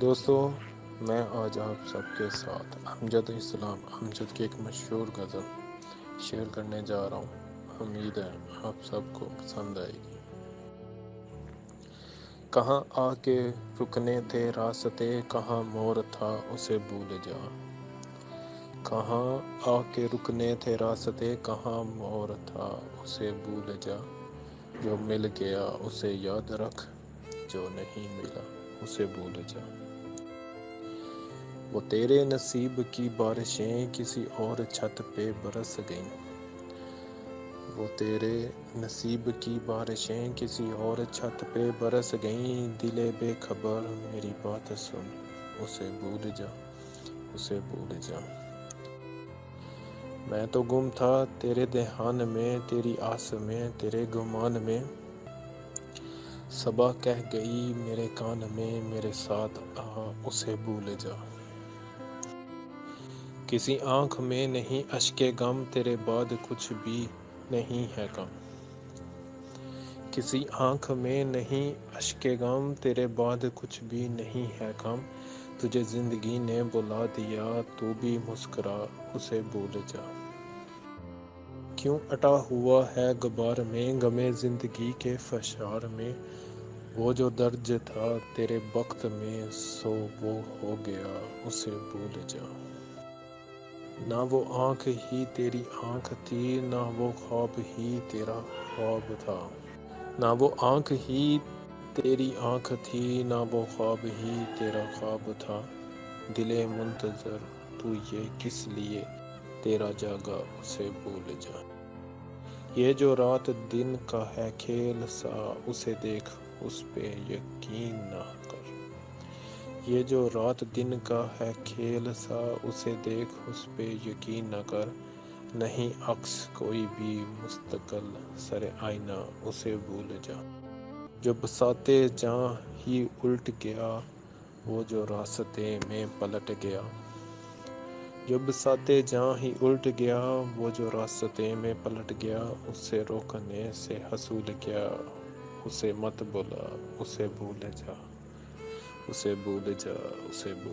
دوستو، میں آج آپ سب کے ساتھ امجد اسلام امجد کی ایک مشہور غزل شیئر کرنے جا رہا ہوں۔ امید ہے آپ سب کو پسند آئے گی۔ کہاں آ کے رکنے تھے راستے، کہاں مور تھا اسے بھول جا۔ کہاں آ کے رکنے تھے راستے، کہاں مور تھا اسے بھول جا۔ جو مل گیا اسے یاد رکھ، جو نہیں ملا اسے بھول جا۔ وہ تیرے نصیب کی بارشیں کسی اور چھت پہ برس گئیں۔ وہ تیرے نصیب کی بارشیں کسی اور چھت پہ برس گئیں۔ دل بے خبر میری بات سن، اسے بھول جا، اسے بھول جا۔ میں تو گم تھا تیرے دھیان میں، تیری آس میں، تیرے گمان میں۔ صبا کہہ گئی میرے کان میں، میرے ساتھ آ اسے بھول جا۔ کسی آنکھ میں نہیں اشک غم، تیرے بعد کچھ بھی نہیں ہے کم۔ کسی آنکھ میں نہیں اشک غم، تیرے بعد کچھ بھی نہیں ہے کم۔ تجھے زندگی نے بلا دیا، تو بھی مسکرا اسے بھول جا۔ کیوں اٹا ہوا ہے غبار میں، غم زندگی کے فشار میں۔ وہ جو درج تھا تیرے بخت میں، سو وہ ہو گیا اسے بھول جا۔ نہ وہ آنکھ ہی تیری آنکھ تھی، نہ وہ خواب ہی تیرا خواب تھا۔ نہ وہ آنکھ ہی تیری آنکھ تھی، نہ وہ خواب ہی تیرا خواب تھا۔ دل منتظر تو یہ کس لیے تیرا جاگا اسے بھول جا۔ یہ جو رات دن کا ہے کھیل سا، اسے دیکھ اس پہ یقین نہ کر۔ یہ جو رات دن کا ہے کھیل سا، اسے دیکھ اس پہ یقین نہ کر۔ نہیں عکس کوئی بھی مستقل سر آئینہ اسے بھول جا۔ جو بساط جاں ہی الٹ گیا، وہ جو راستے میں پلٹ گیا۔ جو بساط جاں ہی الٹ گیا، وہ جو راستے میں پلٹ گیا۔ اس سے روکنے سے حصول کیا، اسے مت بھلا اسے بھول جا، اسے بھول جا، اسے بھول